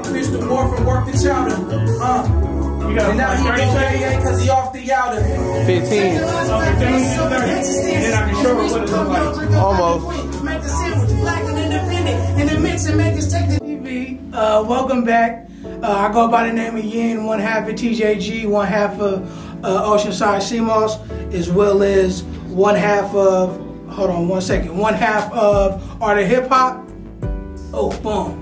Fish the war from work to chowder. You got and now he like go 30 AA cause he off the outer. 15. And then I can show her what it looks like. Almost. Make the sandwich black and independent. In the mix and make us take the TV. Welcome back. I go by the name of Yin, one half of TJG, one half of Oceanside CMOS, as well as one half of, hold on one second, one half of Art of Hip Hop. Oh, boom.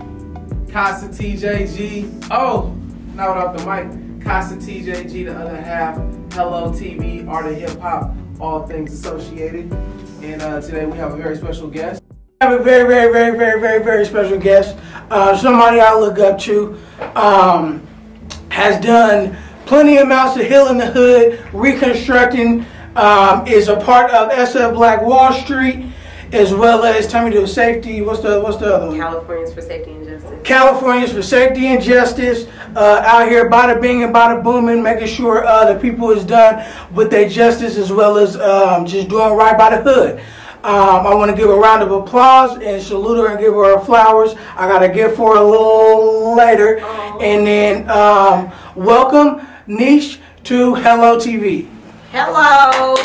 Casa TJG. Oh, not without the mic. Casa TJG, the other half. Hello TV, Art of Hip Hop, all things associated. And today we have a very special guest. I have a very special guest. Somebody I look up to. Has done plenty amounts of healing the hood, reconstructing. Is a part of SF Black Wall Street, as well as, tell me the safety. What's the other one? Californians for Safety and Justice. Californians for Safety and Justice. Out here, bada bing and bada booming, making sure the people is done with their justice, as well as just doing right by the hood. I want to give a round of applause and salute her and give her her flowers. I got a gift for her a little later. And then welcome Tinisch to Hello TV. Hello.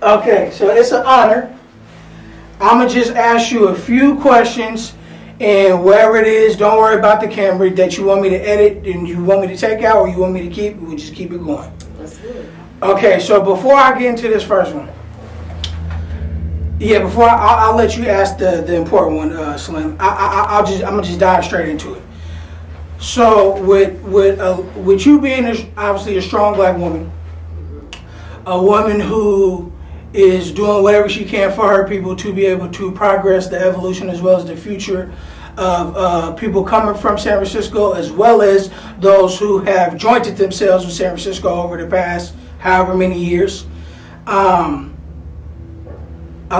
Okay, so it's an honor. I'm going to just ask you a few questions, and wherever it is, don't worry about the camera that you want me to edit and you want me to take out or you want me to keep, we'll just keep it going. Let's do it. Okay, so before I get into this first one, before I'll let you ask the important one, Slim. I'm gonna just dive straight into it. So with you being obviously a strong black woman, a woman who is doing whatever she can for her people to be able to progress the evolution as well as the future of people coming from San Francisco, as well as those who have jointed themselves with San Francisco over the past however many years. A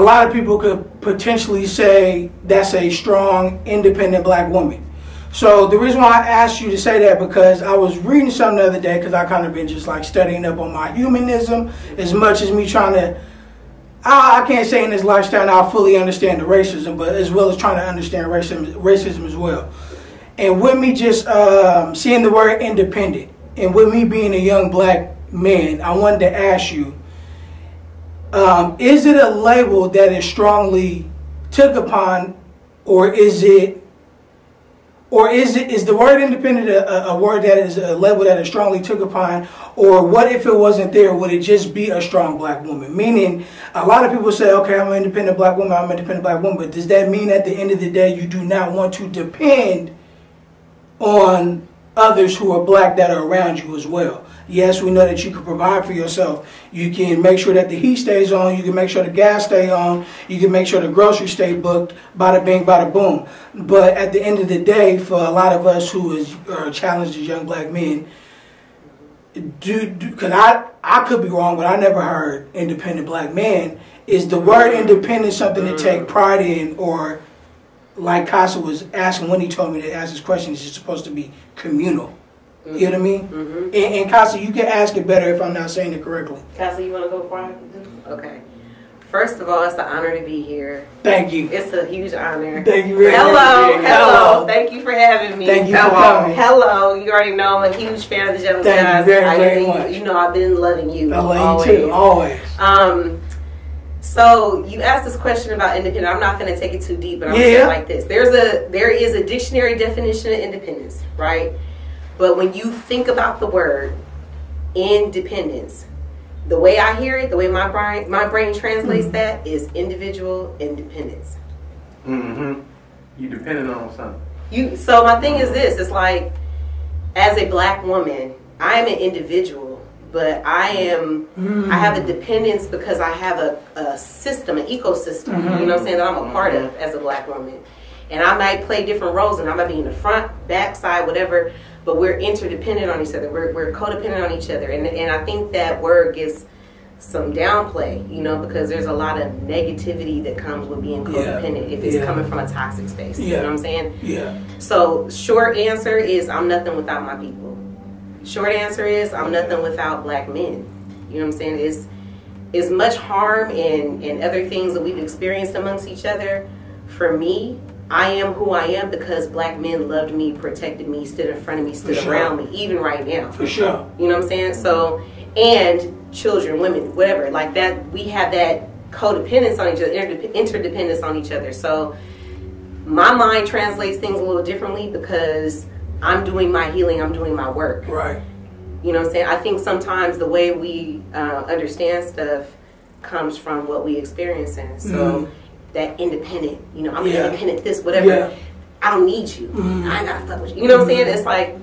lot of people could potentially say that's a strong, independent black woman. So the reason why I asked you to say that, because I was reading something the other day, because I kind of been just like studying up on my humanism, as much as me trying to, I can't say in this lifestyle I fully understand the racism, but as well as trying to understand racism as well. And with me just seeing the word independent, and with me being a young black man, I wanted to ask you, is it a label that is strongly took upon, or is the word independent a word that is a label that is strongly took upon, or what if it wasn't there? Would it just be a strong black woman? Meaning, a lot of people say, okay, I'm an independent black woman, I'm an independent black woman, but does that mean at the end of the day you do not want to depend on others who are black that are around you as well? Yes, we know that you can provide for yourself. You can make sure that the heat stays on. You can make sure the gas stay on. You can make sure the groceries stay booked. Bada bing, bada boom. But at the end of the day, for a lot of us who are challenged as young black men, because I could be wrong, but I never heard independent black man. Is the word independent something to take pride in, or like Casa was asking when he told me to ask this question, is it supposed to be communal? You know what I mean? Mm-hmm. And Casa, you can ask it better if I'm not saying it correctly. Casa, you want to go for it? Okay. First of all, it's an honor to be here. Thank you. It's a huge honor. Thank you very much. Hello. Hello. Thank you for having me. Thank you for coming. Hello. You already know I'm a huge fan of the Gentleman's Thank you very much. You know I've been loving you. I love you too, always. So you asked this question about independent. I'm not going to take it too deep, but I'm going to say it like this. There is a dictionary definition of independence, right? But when you think about the word independence, the way I hear it, the way my brain translates that is individual independence. Mm-hmm. You dependent on something. So my thing is this, it's like, as a black woman, I am an individual, but I have a dependence because I have a system, an ecosystem, you know what I'm saying, that I'm a part of as a black woman. And I might play different roles, and I might be in the front, back, side, whatever, but we're interdependent on each other. We're codependent on each other. And I think that word gets some downplay, you know, because there's a lot of negativity that comes with being codependent if it's coming from a toxic space. You know what I'm saying? Yeah. So short answer is I'm nothing without my people. Short answer is I'm nothing without black men. You know what I'm saying? It's much harm and other things that we've experienced amongst each other. For me, I am who I am because black men loved me, protected me, stood in front of me, stood around me, even right now. For sure. You know what I'm saying? So, and children, women, whatever, like that, we have that codependence on each other, interdependence on each other. So my mind translates things a little differently because I'm doing my healing, I'm doing my work. Right. You know what I'm saying? I think sometimes the way we understand stuff comes from what we experience in. So that independent, you know, I'm independent, this, whatever. Yeah. I don't need you. I ain't gotta fuck with you. You know what I'm saying? It's like,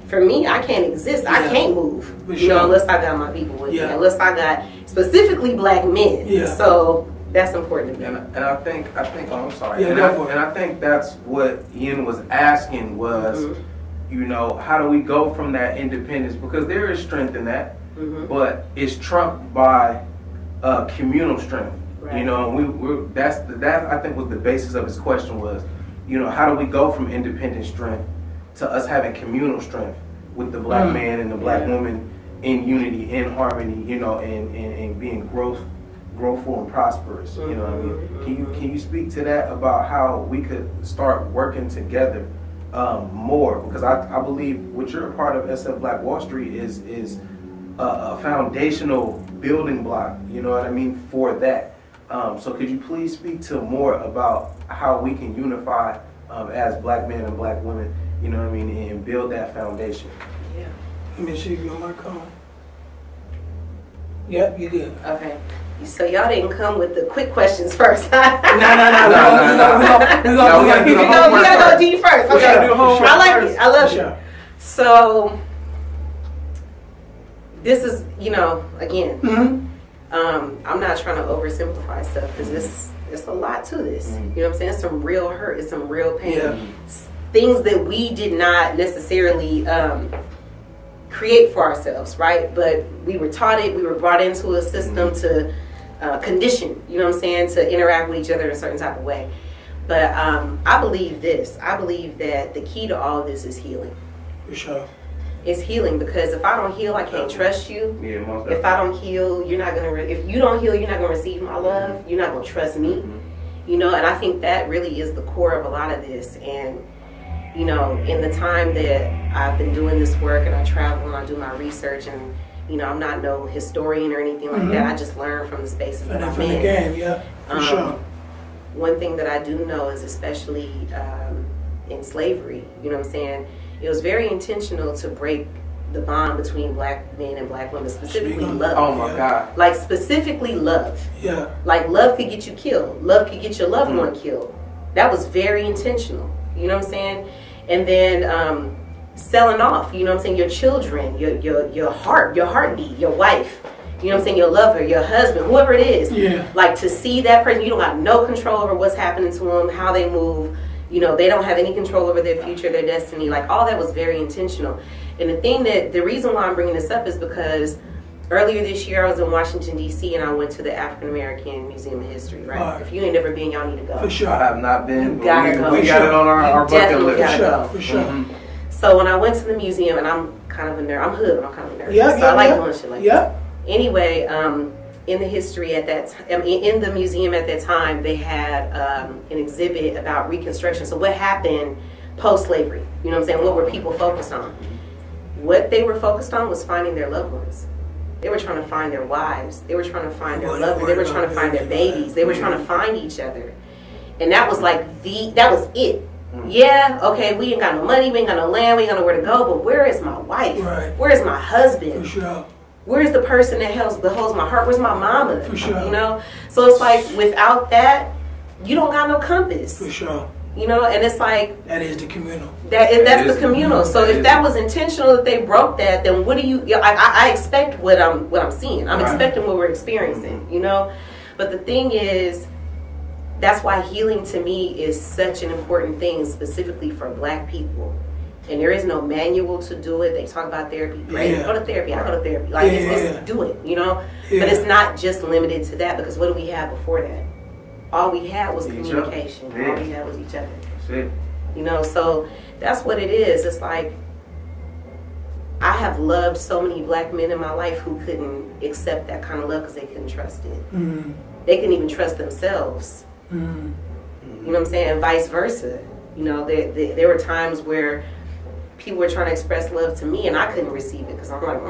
for me, I can't exist. I can't move. You know, unless I got my people with me. Unless I got specifically black men. So that's important to me. And I think, oh, I'm sorry. And I think that's what Ian was asking was, you know, how do we go from that independence? Because there is strength in that, but it's trumped by communal strength. Right. You know, that I think was the basis of his question was, you know, how do we go from independent strength to us having communal strength with the black man and the black woman in unity, in harmony, you know, and being growthful and prosperous. You know what I mean? Can you speak to that about how we could start working together more? Because I believe what you're a part of SF Black Wall Street is a foundational building block, you know what I mean, for that. So could you please speak to more about how we can unify as black men and black women, you know what I mean, and build that foundation? Yeah. Let me see if you're on my call. Yep, you did. Okay. So y'all didn't come with the quick questions first. No. We gotta go deep first. Okay. I like it. I love it. So this is, you know, again, I'm not trying to oversimplify stuff because it's a lot to this. You know what I'm saying? It's some real hurt. It's some real pain. Things that we did not necessarily create for ourselves, right? But we were taught it. We were brought into a system to condition, you know what I'm saying, to interact with each other in a certain type of way. But I believe this. I believe that the key to all of this is healing. For sure. It's healing, because if I don't heal, I can't trust you. If I don't heal, you're not gonna. If you don't heal, you're not gonna receive my love. You're not gonna trust me. You know, and I think that really is the core of a lot of this. And you know, in the time that I've been doing this work, and I travel and I do my research, and you know, I'm not no historian or anything like that. I just learn from the spaces that I'm in. For sure. One thing that I do know is, especially in slavery, you know what I'm saying, it was very intentional to break the bond between black men and black women, specifically love. Oh my God. Like specifically love. Yeah. Like love could get you killed. Love could get your loved one killed. That was very intentional. You know what I'm saying? And then selling off, you know what I'm saying, your children, your heartbeat, your wife, you know what I'm saying, your lover, your husband, whoever it is. Yeah. Like to see that person, you don't have no control over what's happening to them, how they move. You know, they don't have any control over their future, their destiny. Like all that was very intentional. And the reason why I'm bringing this up is because earlier this year I was in Washington, D.C. and I went to the African American Museum of History, right? If you ain't never been, y'all need to go. For sure. I have not been. You gotta go. We got it on our bucket list. For sure. So when I went to the museum, and I'm kind of a nerd. I'm hood, but I'm kind of a nerd. Yeah, so I like doing shit like this. Anyway, in the history at that time, in the museum at that time, they had an exhibit about Reconstruction. So what happened post-slavery? You know what I'm saying? What were people focused on? What they were focused on was finding their loved ones. They were trying to find their wives. They were trying to find their loved ones. They were trying to find their babies. They were trying to find each other. And that was like that was it. Yeah, okay, we ain't got no money, we ain't got no land, we ain't got nowhere to go, but where is my wife? Right. Where is my husband? For sure. Where's the person that holds my heart? Where's my mama? For sure. You know? So it's like, without that, you don't got no compass. For sure. You know? And it's like... That is the communal. That's the communal. So if that was intentional that they broke that, then what do you... I expect what I'm seeing. I'm expecting what we're experiencing, you know? But the thing is, that's why healing to me is such an important thing, specifically for black people. And there is no manual to do it. They talk about therapy. Great, go to therapy. I go to therapy. Like, it's do it, you know? But it's not just limited to that, because what do we have before that? All we had was communication. All we had was each other. That's it. You know, so that's what it is. It's like, I have loved so many black men in my life who couldn't accept that kind of love because they couldn't trust it. They couldn't even trust themselves. You know what I'm saying? And vice versa. You know, there were times where people were trying to express love to me and I couldn't receive it because I'm like,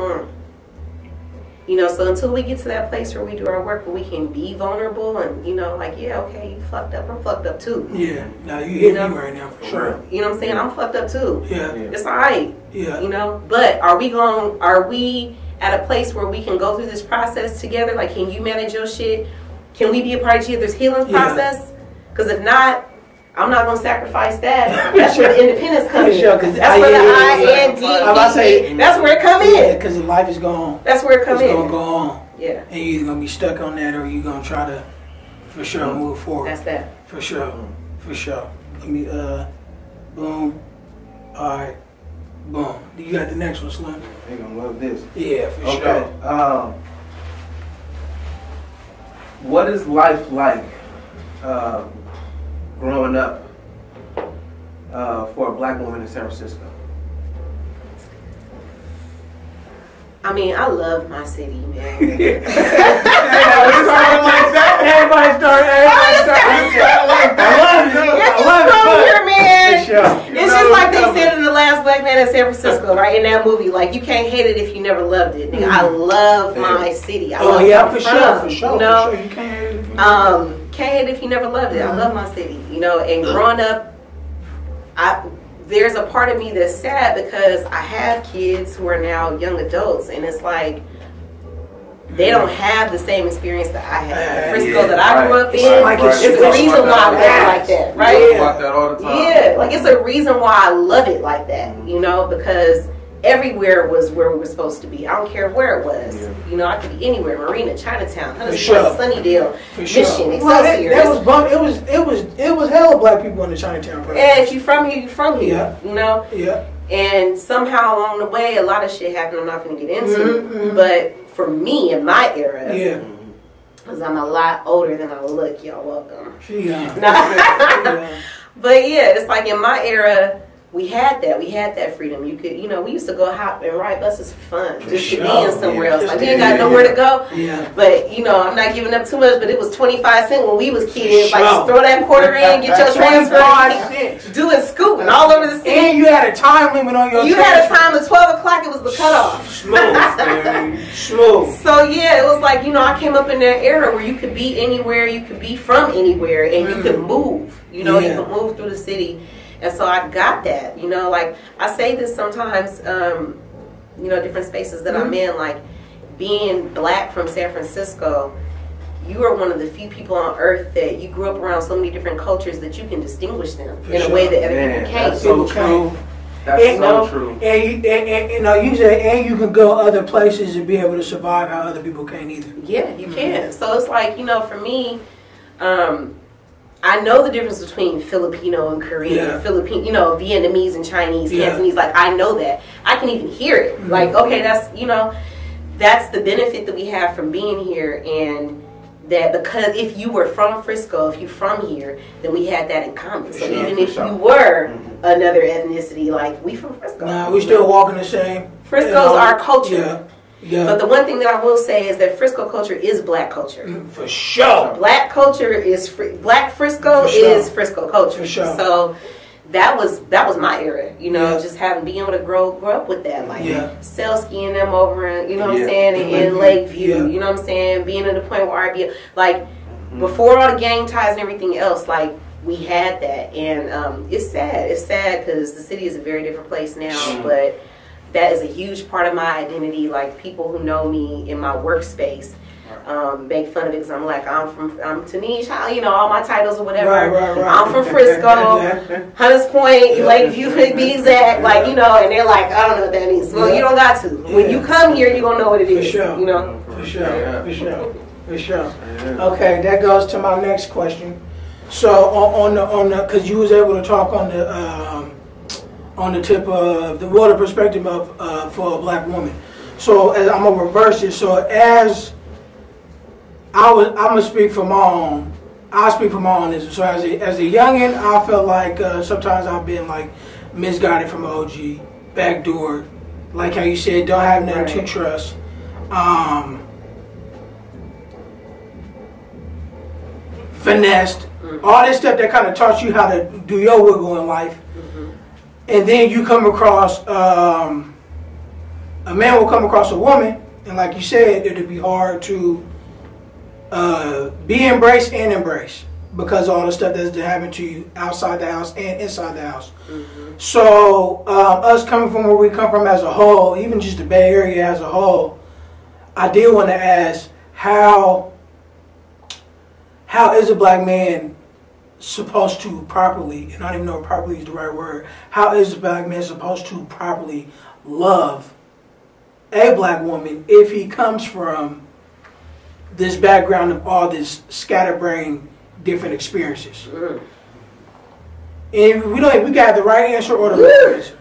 You know, so until we get to that place where we do our work, where we can be vulnerable and, you know, like, yeah, okay, you fucked up, I'm fucked up too. Yeah, now you hit me right now for sure. You know what I'm saying? I'm fucked up too. Yeah. It's alright. Yeah. You know, but are we at a place where we can go through this process together? Like, can you manage your shit? Can we be a part of each other's healing process? Because if not, I'm not going to sacrifice that. That's where the independence comes in. That's where the IND, that's where it comes in. Yeah, because life is gone. That's where it comes in. It's going to go on. Yeah. And you're either going to be stuck on that or you're going to try to, for sure, move forward. That's that. For sure. For sure. Let me, boom. All right. Boom. You got the next one, Slim. They're going to love this. Yeah, for sure. Okay. What is life like growing up for a black woman in San Francisco? I mean, I love my city, man. Everybody start like that. I love it. Here, man. Sure. It's just like they said in The Last Black Man in San Francisco, right? In that movie, like, you can't hate it if you never loved it. Nigga, I love my city. I love yeah, for sure. You know, for sure. You can't hate it. Can't hate it if you never loved it. I love my city. You know, and growing up, there's a part of me that's sad because I have kids who are now young adults, and it's like they don't have the same experience that I had. Frisco that I grew up in, it's the reason why I love it like that, right? Yeah, like it's a reason why I love it like that, you know, because everywhere was where we were supposed to be. I don't care where it was. Yeah. You know, I could be anywhere. Marina, Chinatown, Huntsville, Sunnydale, Mission, Excelsior. It was hella black people in the Chinatown. Right? And if you from here, you from here. Yeah. You know? Yeah. And somehow along the way, a lot of shit happened I'm not going to get into. But for me, in my era, because I'm a lot older than I look, y'all welcome. But yeah, it's like in my era, we had that freedom. You could, you know, we used to go hop and ride buses for fun, just to be in somewhere else. Like we ain't got nowhere to go. Yeah. But you know, I'm not giving up too much. But it was 25 cents when we was kids. Like just throw that quarter in, get your transfer, doing scooting all over the city. And you had a time limit on your. You had a time at 12 o'clock. It was the cutoff. Smooth. So yeah, it was like, you know, I came up in that era where you could be anywhere, you could be from anywhere, and you could move. You know, you could move through the city. And so I got that, you know, like I say this sometimes, you know, different spaces that I'm in, like being black from San Francisco, you are one of the few people on earth that you grew up around so many different cultures that you can distinguish them in a way that other people can't. That's so true. That's so true. And you know, you say, and you can go other places and be able to survive how other people can't either. Yeah, you can. So it's like, you know, for me, I know the difference between Filipino and Korean, Filipino, you know, Vietnamese and Chinese, Cantonese. Like, I know that. I can even hear it. Like, okay, that's, you know, that's the benefit that we have from being here. And that because if you were from Frisco, if you're from here, then we had that in common. So even if you were another ethnicity, like, we from Frisco. Nah, we still walking the same. Frisco's our culture. Yeah. Yeah. But the one thing that I will say is that Frisco culture is black culture. For sure. Black culture is black Frisco is Frisco culture. For sure. So that was my era, you know, just being able to grow up with that, like Selsky and them over in, you know what I'm saying, in Lakeview, you know what I'm saying, being at the point where I be like before all the gang ties and everything else, like we had that, and it's sad because the city is a very different place now, but that is a huge part of my identity. Like people who know me in my workspace make fun of it because I'm like, I'm Tinisch, you know, all my titles or whatever. Right. I'm from Frisco, Hunters Point, Lakeview to be exact. Like, you know, and they're like, I don't know what that means. Well, you don't got to. When you come here, you gonna know what it is. Sure. You know. For sure. Okay, that goes to my next question. So on the because you was able to talk on the tip of the water perspective of for a black woman. So as I'm gonna reverse it. So as I'm gonna speak for my own. I speak for my own. So as a youngin, I felt like sometimes I've been like misguided from OG, backdoor, like how you said, don't have nothing to trust. Finessed. all this stuff that kind of taught you how to do your wiggle in life. And then you come across, a man will come across a woman, and like you said, it'll be hard to be embraced and embrace because of all the stuff that's happening to you outside the house and inside the house. So us coming from where we come from as a whole, even just the Bay Area as a whole, I did want to ask, how is a black man supposed to properly, and I don't even know if properly is the right word, how is a black man supposed to properly love a black woman if he comes from this background of all this scatterbrained different experiences? And we got the right answer or the wrong answer.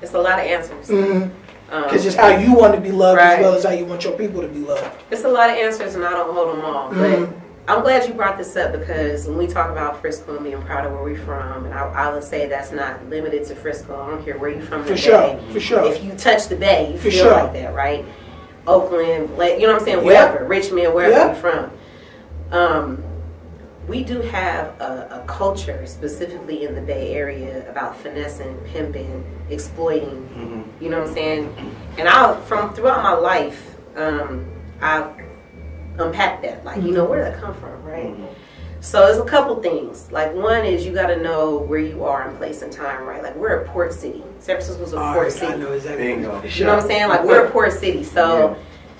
It's a lot of answers. Because it's how you want to be loved as well as how you want your people to be loved. It's a lot of answers, and I don't hold them all. But I'm glad you brought this up because when we talk about Frisco and being proud of where we're from, and I would say that's not limited to Frisco. I don't care where you're from. For sure. If you touch the Bay, you feel like that, right? Oakland, you know what I'm saying? Wherever, Richmond, wherever you're from. We do have a culture, specifically in the Bay Area, about finessing, pimping, exploiting. You know what I'm saying? And throughout my life, I've unpacked that. Like, you know, where did that come from, right? So there's a couple things. Like, one is you got to know where you are in place and time, right? Like, we're a port city. San Francisco's a port city. I know exactly. You know what I'm saying? Like, we're a port city. So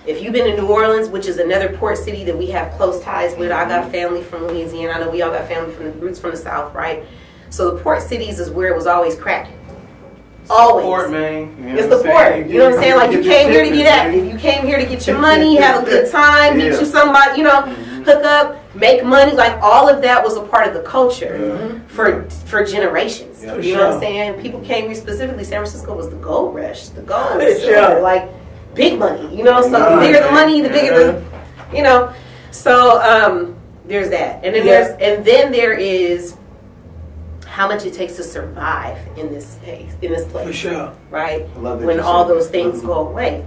if you've been to New Orleans, which is another port city that we have close ties with, I got family from Louisiana. I know we all got family from the roots from the South, right? So the port cities is where it was always cracking. Always. Port, man. It's the port. You know what I'm saying? Like, you came here to get active. You came here to get your money, have a good time, meet you somebody, you know, hook up, make money. Like, all of that was a part of the culture for generations. You know what I'm saying? People came here specifically. San Francisco was the gold rush. The gold. Like, big money. You know, so the bigger the money, the bigger the, you know. So, there's that. And then there is how much it takes to survive in this place, For sure. right? When all those things go away.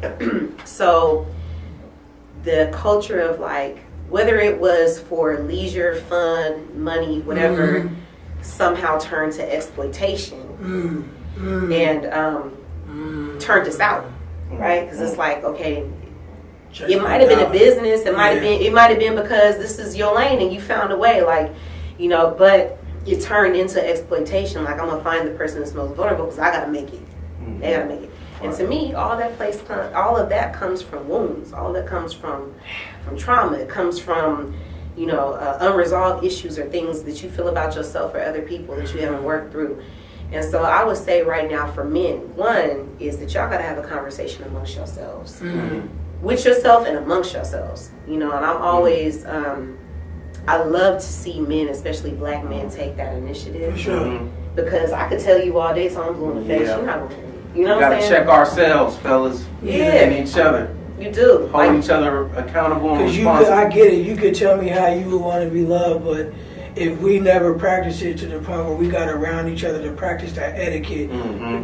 So the culture of, like, whether it was for leisure, fun, money, whatever, somehow turned to exploitation and turned us out, right? Because it's like, okay, it might have been a business, it might have been because this is your lane and you found a way, like, you know, but it turned into exploitation. Like, I'm gonna find the person that's most vulnerable because I gotta make it. They gotta make it. And to me, all of that comes from wounds. All of that comes from trauma. It comes from, you know, unresolved issues or things that you feel about yourself or other people that you haven't worked through. And so I would say right now for men, one is that y'all gotta have a conversation amongst yourselves, with yourself and amongst yourselves. You know, and I'm always. I love to see men, especially black men, take that initiative. For sure. Because I could tell you all day, so I'm blue in the face. You're not blue. You know what I'm saying? Gotta check ourselves, fellas. And each other. You do. Hold each other accountable and responsible. Because I get it. You could tell me how you would want to be loved, but if we never practice it to the point where we got around each other to practice that etiquette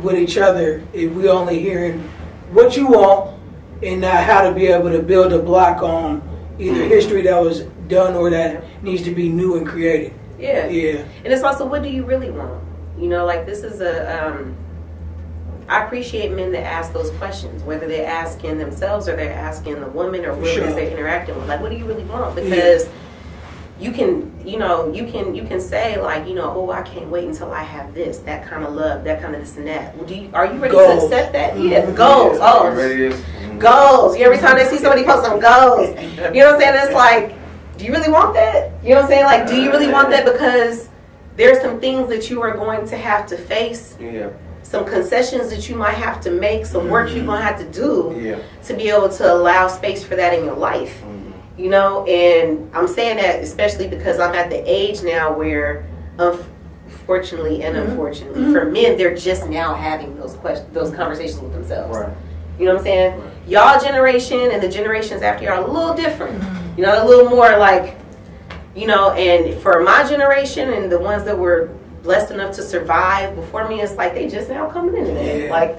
with each other, if we only hearing what you want and not how to be able to build a block on either history that was done or that needs to be new and created. Yeah. And it's also, what do you really want? You know, like, this is I appreciate men that ask those questions, whether they're asking themselves or they're asking the woman or whoever they're interacting with. Like, what do you really want? Because you can, you know, you can say, like, you know, oh, I can't wait until I have this, that kind of love, that kind of this and that. Well, are you ready to accept that? Yeah, goals. Goals. Every time they see somebody post some goals, you know what I'm saying? It's like, do you really want that? You know what I'm saying? Like, do you really want that? Because there's some things that you are going to have to face. Some concessions that you might have to make, some work you're going to have to do to be able to allow space for that in your life. You know, and I'm saying that especially because I'm at the age now where, unfortunately and unfortunately, for men, they're just now having those conversations with themselves. You know what I'm saying? Y'all generation and the generations after y'all are a little different. You know, a little more like, you know, and for my generation and the ones that were blessed enough to survive before me, it's like they just now coming into that. Like,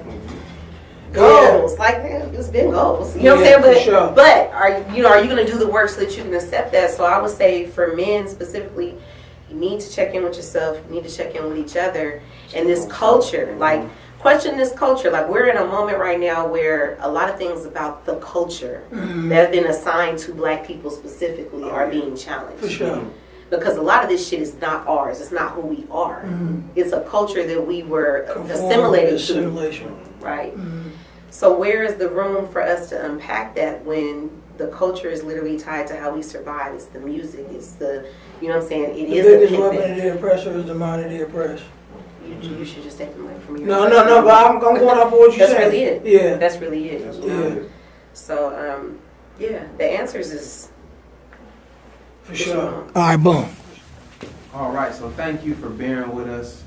goals. Like, man, it's been goals. You know what I'm saying? But are you going to do the work so that you can accept that? So I would say for men specifically, You need to check in with yourself. You need to check in with each other. And this culture, like, question this culture. Like, we're in a moment right now where a lot of things about the culture that have been assigned to black people specifically are being challenged. For sure. Because a lot of this shit is not ours. It's not who we are. It's a culture that we were assimilated to. Right. So where is the room for us to unpack that when the culture is literally tied to how we survive? It's the music. It's the, you know what I'm saying? It is the biggest weapon of the oppressor is the mind of the oppressed. You should just take the mic from you. No, but I'm going off of what you said. That's really it. Yeah. That's really it. Yeah. So, yeah, the answers is... For sure. All right, boom. All right, so thank you for bearing with us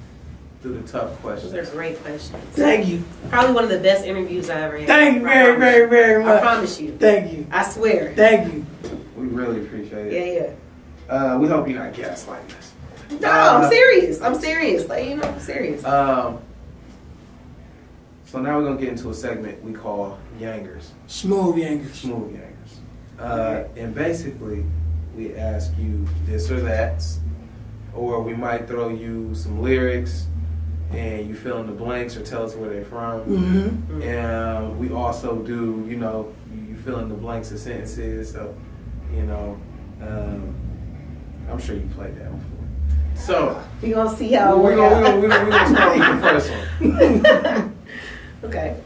through the tough questions. Those are great questions. Thank you. Probably one of the best interviews I ever had. Thank you very much. I promise you. Thank you. I swear. Thank you. We really appreciate it. Yeah. We hope you're not gaslighting us. No, I'm serious. I'm serious. Like, you know, I'm serious. So now we're going to get into a segment we call Yangers. Smooth Yangers. Smooth Yangers. And basically, we ask you this or that, or we might throw you some lyrics and you fill in the blanks or tell us where they're from. And we also do, you know, you fill in the blanks of sentences. So, you know, I'm sure you played that before. So we gonna see how we're gonna start with the first one. Okay.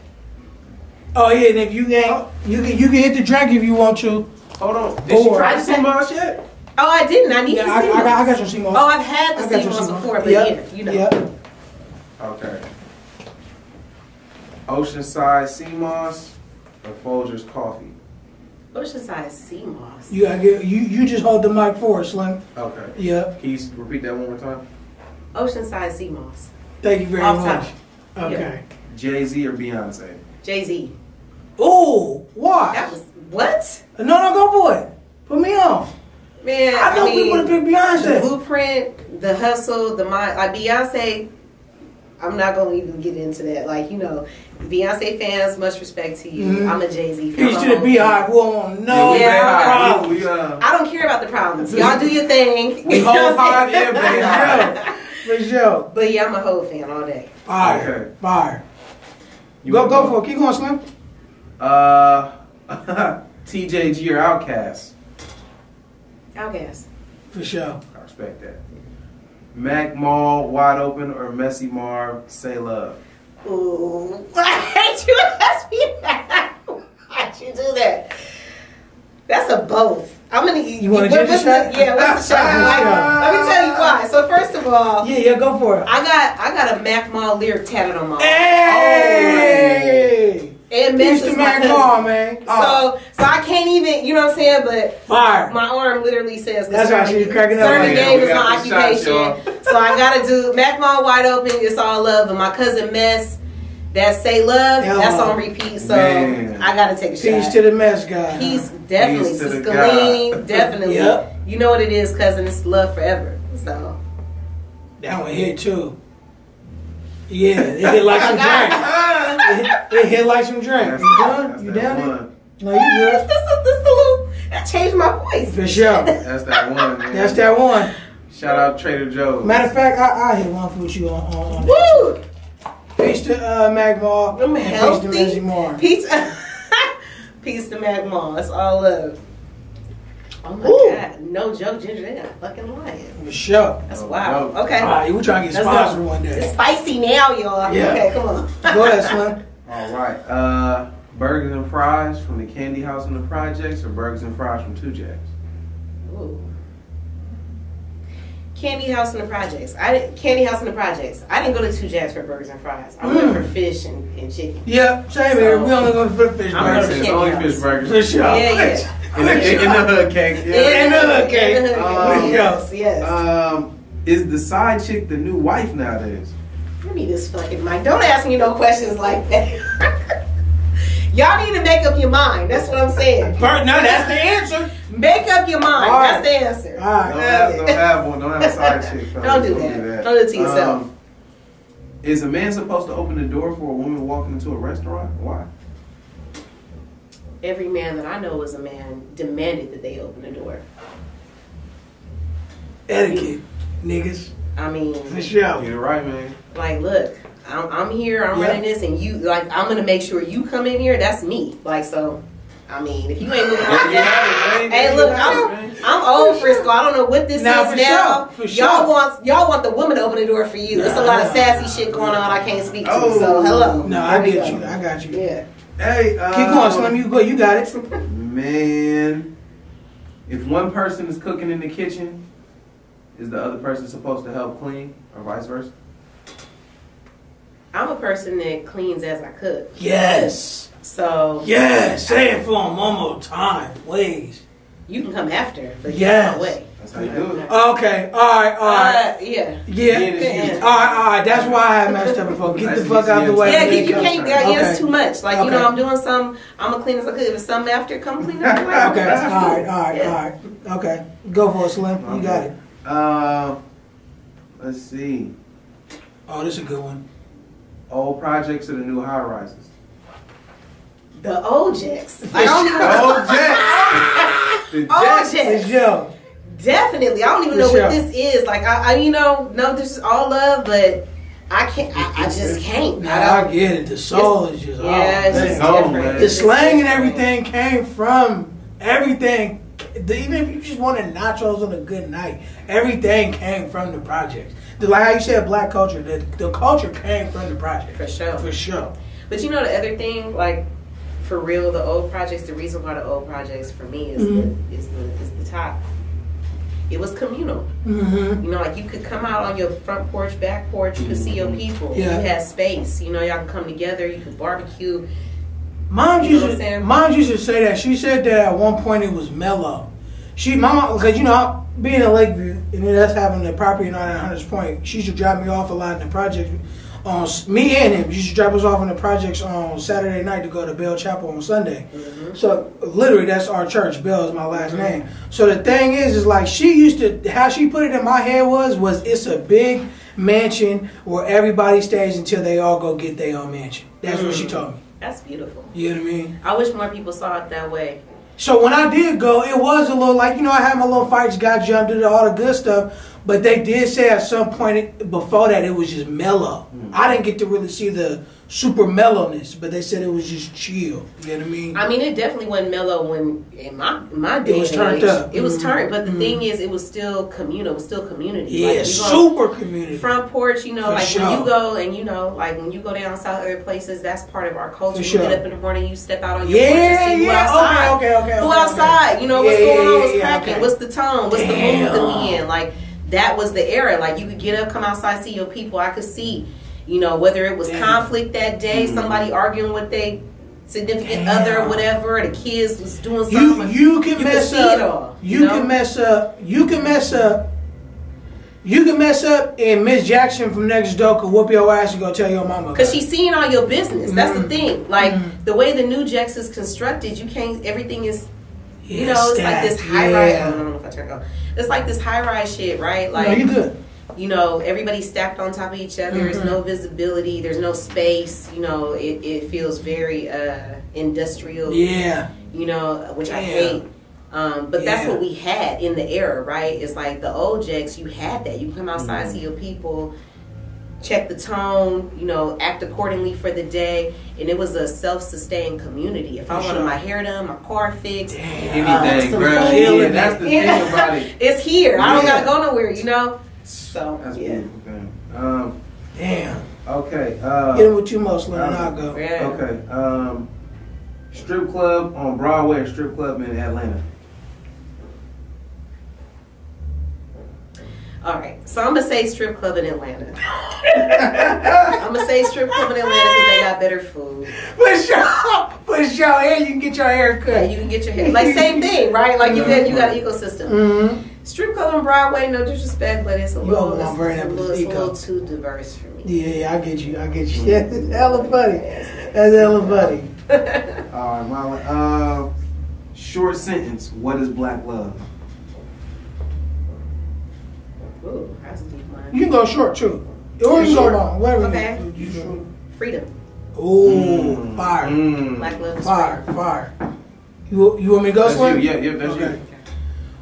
Oh yeah, and if you ain't, you can hit the drink if you want to. Hold on. Did you try the CMOS yet? Oh, I didn't. I need to see I got some CMOS. Oh, I've had the CMOS before, but yeah, you know. Yep. Okay. Oceanside CMOS or Folgers coffee? Oceanside CMOS. You gotta get, you just hold the mic for us, Slim. Okay. Yep. Can you repeat that one more time? Oceanside CMOS. Thank you very much. Top. Okay. Yeah. Jay-Z or Beyonce? Jay-Z. Oh, why? That was what? No, go for it. Put me on. Man, I know people to pick Beyonce. The blueprint, the hustle, the mind. Like Beyonce, I'm not gonna even get into that. Like, you know, Beyonce fans, much respect to you. I'm a Jay-Z fan. Peace to the Beehive. We won't know. I don't care about the problems. Y'all do your thing. We hold high there, for sure. But yeah, I'm a whole fan all day. Fire. Fire. Go for it. Keep going, Slim. TJG or Outkast? Outkast. For sure. I respect that. Mac Mall, Wide Open, or Messy Marv, Say Love? Ooh. Why'd you ask me that? Why'd you do that? That's a both. I'm gonna eat. You want to what's the shot? Yeah, what's the shot? Let me tell you why. So first of all, yeah, go for it. I got a Mac Mall lyric tatted on my arm. Hey! It messes Mac Mall, man. So I can't even, you know what I'm saying? But fire. My arm literally says that's why she's cracking up. Serving game is my occupation. So I gotta do Mac Mall Wide Open. It's all love, and my cousin Mess. That Say Love, that's on repeat, so I gotta take a shot. Peace to the Mess guy. Peace, definitely. Siscaline, definitely. Yep. You know what it is, cousin. It's love forever. So that one hit too. Yeah, it hit like some drink. It hit like some drink. You done? You down? No, you good. This the little. That changed my voice. For sure. That's that one, man. That's that one. Shout out Trader Joe's. Matter of fact, I hit one with you on Woo! That. Peace to Mac Mall. I'm healthy. Peace to Messy Moore. Peace to Mac Mall. It's all love. Oh my God. No joke, Ginger. They got fucking lying. For sure. That's wild. Okay. All right, we're trying to get sponsored one day. It's spicy now, y'all. Yeah. Okay, come on. Go ahead, Slim. All right. Burgers and fries from the Candy House in the Projects or burgers and fries from Two Jacks? Ooh. Candy House in the Projects. Candy House in the Projects. I didn't go to Two Jacks for burgers and fries. I went for fish and chicken. Yeah, same here. We only go for fish burgers. It's only fish burgers. For sure. Yeah. In the hood cake. Yeah. In the hood cake. Yes. Is the side chick the new wife nowadays? Give me this fucking mic. Don't ask me no questions like that. Y'all need to make up your mind. That's what I'm saying. No, that's the answer. Make up your mind. Right. That's the answer. All right. Don't have one. Don't have a side chick. Fellas. Don't do that. Don't do it to yourself. Is a man supposed to open the door for a woman walking into a restaurant? Why? Every man that I know was a man demanded that they open the door. Etiquette. niggas. I mean, For sure. You're right, man. like, look, I'm here, I'm running this, and you, like, I'm gonna make sure you come in here. That's me. Like, so, I mean, if you ain't moving like that, hey, look, I'm old Frisco. I don't know what this is now. For sure. Y'all want the woman to open the door for you. There's a lot of sassy shit going on I can't speak to. So, hello. No, I get you. I got you. Yeah. Hey, keep going, Slim. You go. You got it. Man, if one person is cooking in the kitchen, is the other person supposed to help clean, or vice versa? I'm a person that cleans as I cook. Yes. So. Yes. Say it for him one more time, please. You can come after, but yes. Get away. That's how you do it. Okay. All right. Yeah. Yeah. All right. That's why I messed up before. Get the fuck out the way. Yeah, you can't. It's too much. Like, okay. You know, I'm doing some. I'm gonna clean as I could. If it's something after, come clean after. Okay. All right. Okay. Go for it, Slim. You got it. Let's see. Oh, this is a good one. Old projects or the new high rises? The old jets. I don't even know. Old jets. Old jets. Yo. Definitely. I don't even know what this is. Like, I you know, no, this is all love, but I can't. I just can't. I get it. The soul is just. It's just different. The slang and everything came from everything. Even if you just wanted nachos on a good night, everything came from the projects. Like how you said, black culture. The culture came from the project. For sure. For sure. But you know the other thing, like, for real, the old projects. The reason why the old projects for me is the top. It was communal. Mm-hmm. You know, like, you could come out on your front porch, back porch. You could see your people. Yeah. You had space. You know, y'all could come together. You could barbecue. Mom used to say that. She said that at one point it was mellow. Mama, because you know, being in Lakeview and then us having the property and all that at Hunters Point, she used to drop me off a lot in the project. Me and him, she used to drop us off in the projects on Saturday night to go to Bell Chapel on Sunday. Mm-hmm. So literally, that's our church. Bell is my last name. So the thing is like she used to, how she put it in my head was it's a big mansion where everybody stays until they all go get their own mansion. That's what she told me. That's beautiful. You know what I mean? I wish more people saw it that way. So when I did go, it was a little like, you know, I had my little fights, got jumped, did all the good stuff. But they did say at some point before that it was just mellow. Mm-hmm. I didn't get to really see the super mellowness, but they said it was just chill. You know what I mean? I mean, it definitely wasn't mellow when in my day. It was turned up. It was turned, but the thing is, it was still communal. It was still community. Yeah, like, super community. Front porch, you know, like when you go and you know, like when you go down south other places, that's part of our culture. You get up in the morning, you step out on your porch and see who outside. Okay. Who outside? You know what's going on? What's cracking? What's the tone? What's the mood that we in? Like. That was the era. Like, you could get up, come outside, see your people. I could see, you know, whether it was conflict that day, somebody arguing with their significant other or whatever, the kids was doing something. You can mess up. You can mess up. You can mess up. You can mess up, and Miss Jackson from next door could whoop your ass and go tell your mama. Because she's seeing all your business. That's the thing. Like, the way the new Jax is constructed, you can't, everything is, you know, it's like this high-rise. I don't know if I turned it off. It's like this high-rise shit, right? Like, no, you good. You know, everybody's stacked on top of each other. There's no visibility. There's no space. You know, it feels very industrial. Yeah. You know, which I hate. But that's what we had in the era, right? It's like the old Jax, you had that. You come outside, see your people, check the tone, you know, act accordingly for the day. And it was a self-sustained community. If I wanted my hair done, my car fixed, anything, girl. Yeah, that's the thing about it. It's here. I don't gotta go nowhere, you know. So that's beautiful thing. Damn. Okay. Get it with you mostly, and I'll go. Yeah. Okay. Strip club on Broadway or strip club in Atlanta? All right, so I'm gonna say strip club in Atlanta. I'm gonna say strip club in Atlanta because they got better food. For sure. And you can get your hair cut. Yeah, you can get your hair. Like, same thing, right? Like, you got an ecosystem. Mm-hmm. Strip club on Broadway, no disrespect, but it's a little too diverse for me. Yeah, I get you. That's hella funny. That's hella funny. All right, Molly. Short sentence. What is black love? Ooh, that's a deep one. You can go short too. Or you go long. Whatever. Okay. You go. Freedom. Ooh, fire. Black love is fire. You want me to go, Slim? Yeah, that's you.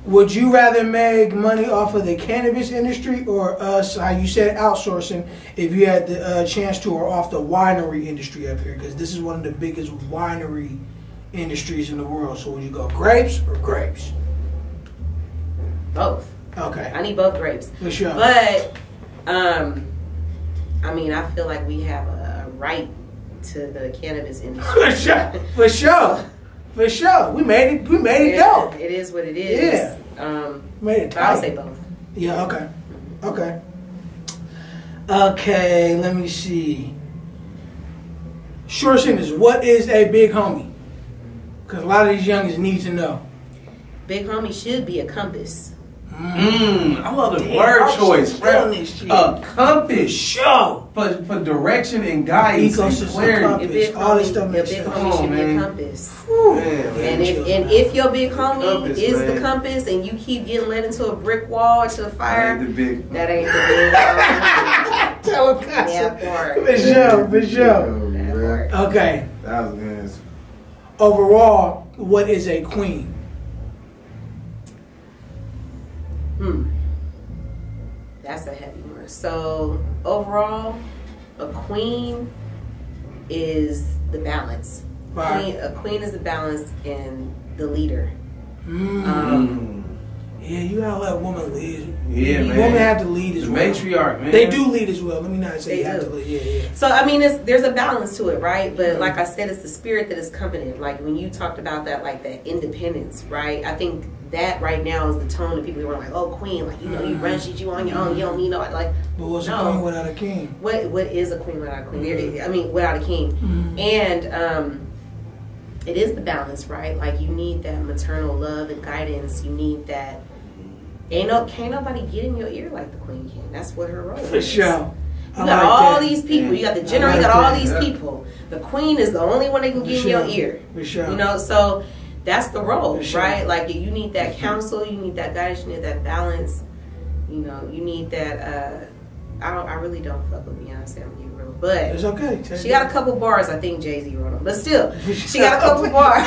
Would you rather make money off of the cannabis industry or us, how you said, outsourcing, if you had the chance to, or off the winery industry up here? Because this is one of the biggest winery industries in the world. So would you go grapes or grapes? Both. Okay. I need both grapes. For sure. But, I mean, I feel like we have a right to the cannabis industry. For sure. For sure. For sure. We made it go. It is what it is. Yeah. Made it. But I'll say both. Yeah, okay. Okay. Okay, let me see. Short sentence. What is a big homie? Because a lot of these youngins need to know. Big homie should be a compass. I love the word choice, bro. A compass Show. for direction and guidance and Ecosystem clarity. compass. All this stuff Your makes big sense. homie should be man. a compass. Man, And if your big homie Compass, is the man. compass and you keep getting led into a brick wall or to a fire, That ain't the big. that ain't the big homie. Tell him, That part. For sure, for sure. That part. Okay. That was good answer. Overall, what is a queen? That's a heavy one. So overall, a queen is the balance. Right. A queen is the balance and the leader. Yeah, you gotta let women lead. Yeah, man. Women have to lead as The well. matriarch, man. They do lead as well. Let me not say They you have do. to lead. Yeah. So I mean, there's a balance to it, right? But like I said, it's the spirit that is coming in. Like when you talked about that, like that independence, right? I think that right now is the tone of people who are like, "Oh, queen, like you run shit, you on your own, you don't need nobody." Like, But what's no. a queen without a king? What is a queen without a queen? I mean, without a king. And it is the balance, right? Like you need that maternal love and guidance. You need that. Can't nobody get in your ear like the queen can. That's what her role is. For sure. You got all these people. Yeah. You got the general. You got all these people. The queen is the only one that can get in your ear. For sure. You know, so that's the role, For sure. right? Like you need that counsel. You need that guidance. You need that balance. You know, you need that. I really don't fuck with Beyonce. I'm being real, but It's okay. she got a couple bars. I think Jay-Z wrote them, but still, she got a couple bars.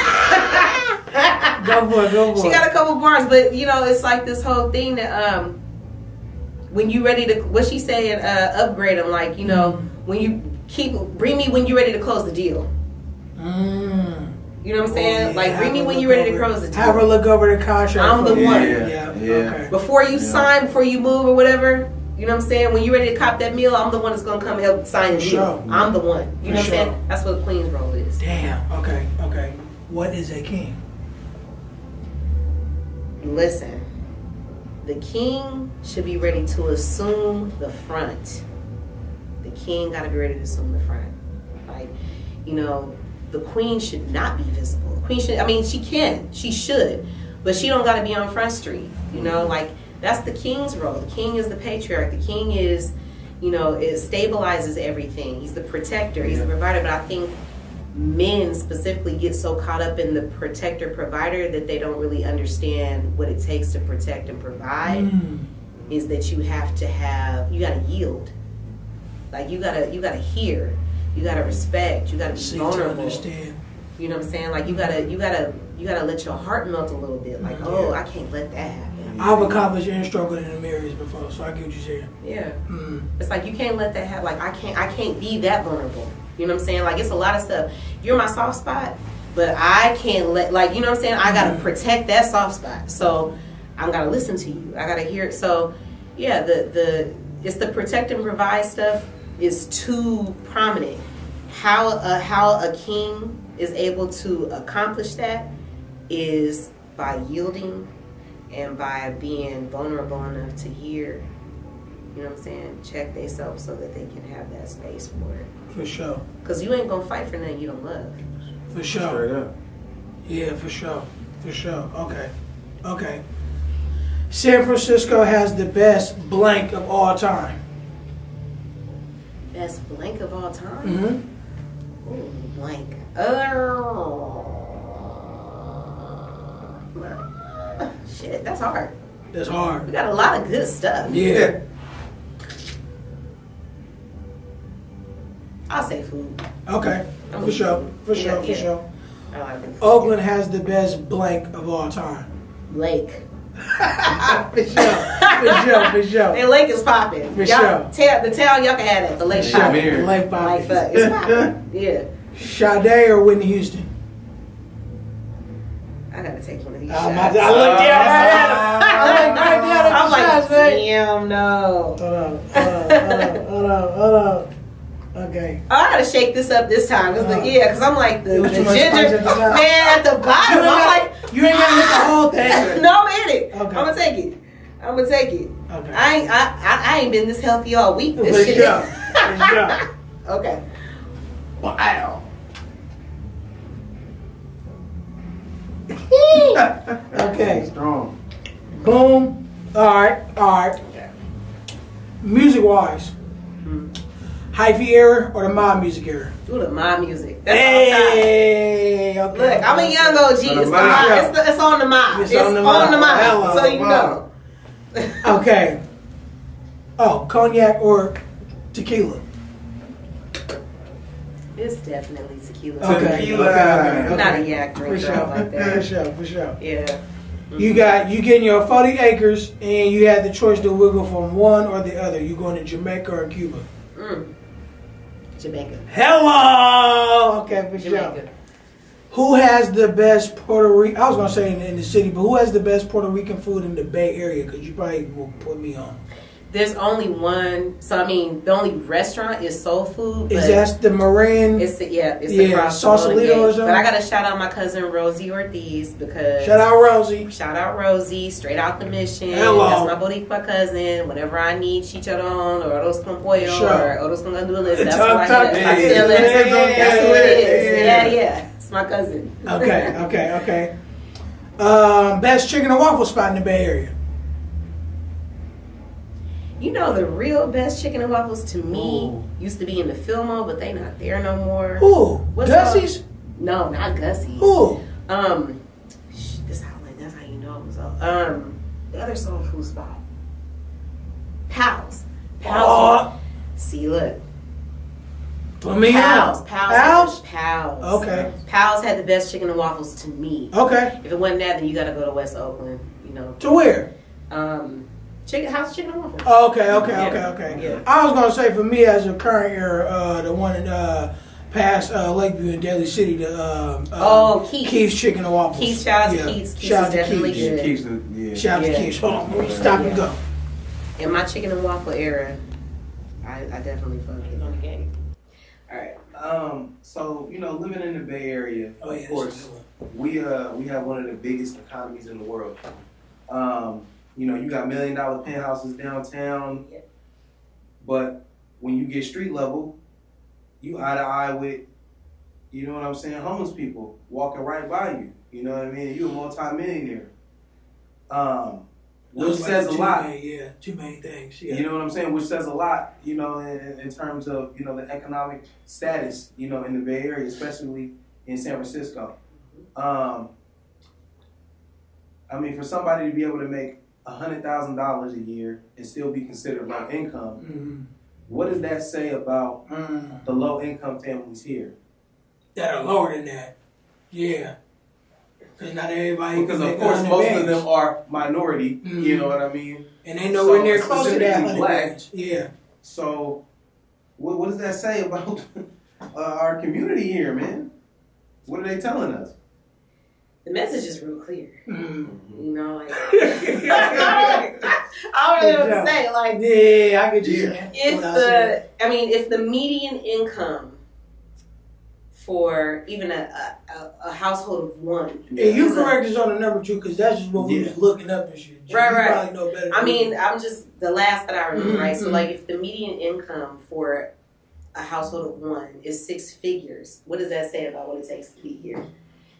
Go for it. Go for it. She got a couple bars, but you know, it's like this whole thing that when you ready to, what she saying, upgrade them. Like you know, when you bring me when you ready to close the deal. You know what I'm saying? Yeah, like bring me when you ready to close the deal. Have her look over the contract. I'm the one. Yeah. Okay. Before you sign, before you move or whatever. You know what I'm saying? When you're ready to cop that meal, I'm the one that's gonna come help sign the deal. Sure. I'm the one. You know what I'm For saying? sure. That's what the queen's role is. Damn. Okay. Okay. What is a king? Listen, the king should be ready to assume the front. The king got to be ready to assume the front. Like, you know, the queen should not be visible. The queen should, I mean, she can, she should, but she don't got to be on Front Street. You know, like that's the king's role. The king is the patriarch. The king is, you know, it stabilizes everything. He's the protector. He's the provider. But I think men specifically get so caught up in the protector provider that they don't really understand what it takes to protect and provide. Is that you have to have, you got to yield. Like you gotta hear, you gotta respect, you gotta be vulnerable. Understand. You know what I'm saying? Like you gotta let your heart melt a little bit. Like, oh, I can't let that happen. I've accomplished and struggled in the mirrors before, so I get what you're saying. Yeah. It's like you can't let that happen. Like I can't be that vulnerable. You know what I'm saying? Like it's a lot of stuff. You're my soft spot, but I can't let, like, you know what I'm saying? I gotta protect that soft spot. So I gotta listen to you. I gotta hear it. So yeah, it's the protect and provide stuff is too prominent. How a king is able to accomplish that is by yielding and by being vulnerable enough to hear, you know what I'm saying, check themselves so that they can have that space for it. For sure. Because you ain't gonna fight for nothing you don't love. For sure. Straight up. Yeah, for sure. For sure. Okay. Okay. San Francisco has the best blank of all time. Best blank of all time? Mm-hmm. Ooh, blank. Shit, that's hard. That's hard. We got a lot of good stuff. Yeah. I'll say food. Okay. For sure. For sure. For Yeah. sure. I like it. Oakland has the best blank of all time. Lake. For sure. The lake is popping. For y'all, the town y'all can have that. The lake popping. The lake Like popping. that. It's popping. Yeah. Sade or Whitney Houston? I gotta take one of these I shots. looked down right down I'm like, shots, man. damn, no. Hold on. Okay. I gotta shake this up this time. Cause cause I'm like the Too much ginger spice at the top. man at the bottom. I'm like, You ain't gotta hit the whole thing. no, I'm in it. Okay. I'm gonna take it. Okay. I ain't been this healthy all week. This For shit. sure. Okay. Wow. Okay. Strong. Boom. All right. Music wise, hyphy era or the mob music era? Do the mob music. That's all Hey. time. Okay. Look, I'm a young OG. It's, the mob. It's on the mob. It's on the mob. Hello. So you know. Okay. Oh, cognac or tequila? It's definitely tequila. Okay. Tequila. I'm not a yak For drinker sure. like that. For sure. Yeah. You getting your 40 acres and you had the choice to wiggle from one or the other. You going to Jamaica or Cuba? Jamaica. Hello. Okay, for sure. Jamaica. Who has the best Puerto Rican? I was gonna say in the city, but who has the best Puerto Rican food in the Bay Area? Because you probably will put me on. There's only one. So I mean, the only restaurant is Soul Food. Is that the Marin? It's across the Sausalito or something? But I gotta shout out my cousin Rosie Ortiz because Shout out Rosie. Straight out the mission. Hello. That's my Boricua cousin. Whenever I need chicharron or arroz con pollo Sure. or arroz con gandules, that's Talk, what I talk, get. yeah, I feel it. yeah, That's who it is. yeah. Yeah. It's my cousin. Okay. Best chicken and waffle spot in the Bay Area. You know the real best chicken and waffles to me Ooh. used to be in the Fillmore, but they not there no more. Who? What's Gussie's? No, not Gussie's. Who? That's how you know it was all. The other soul food spot. Pals. Oh. See, look. Put me Pals. on. Pals. Okay. Pals had the best chicken and waffles to me. Okay. If it wasn't that, then you got to go to West Oakland. You know. To where? House chicken and waffles. Oh, okay. Yeah. I was gonna say for me as a current era, the one in past Lakeview in Daly City, the Keith's Chicken and Waffles. Keith's, shout out to Keith's. Shout out to definitely Keith's. good. Shout out to Keith's. Hold on, stop and go. In my chicken and waffle era, I definitely fuck it on the game. All right. So living in the Bay Area, of course, we have one of the biggest economies in the world. You got $1 million penthouses downtown, but when you get street level, you eye to eye with, homeless people walking right by you. You know what I mean? You're a multi-millionaire. Which says a lot. Too many things. Yeah. You know what I'm saying? Which says a lot, in terms of, the economic status, in the Bay Area, especially in San Francisco. For somebody to be able to make $100,000 a year and still be considered low income, what does that say about the low income families here? That are lower than that. Yeah. Because not everybody. Because of course most of them are minority. You know what I mean? And they nowhere near close to that. Specifically black. Yeah. So, what does that say about our community here, man? What are they telling us? The message is real clear. I don't really know what to say. Like, yeah, I get you. If the median income for even a household of one. Yeah, you correct us on the number too, because that's just what we was looking up and shit. Right. You probably know better. I'm just the last that I remember, right? So like, if the median income for a household of one is 6 figures, what does that say about what it takes to be here?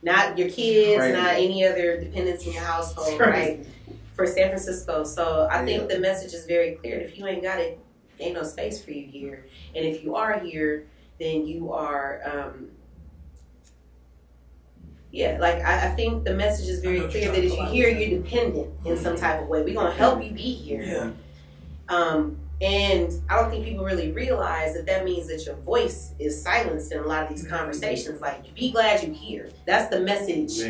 Not your kids, not any other dependents in your household, right? For San Francisco. So I think the message is very clear. If you ain't got it, ain't no space for you here. And if you are here, then you are, I think the message is very clear that if you're here, you're dependent in some type of way. We're going to help you be here. Yeah. And I don't think people really realize that means that your voice is silenced in a lot of these conversations. Like, be glad you're here. That's the message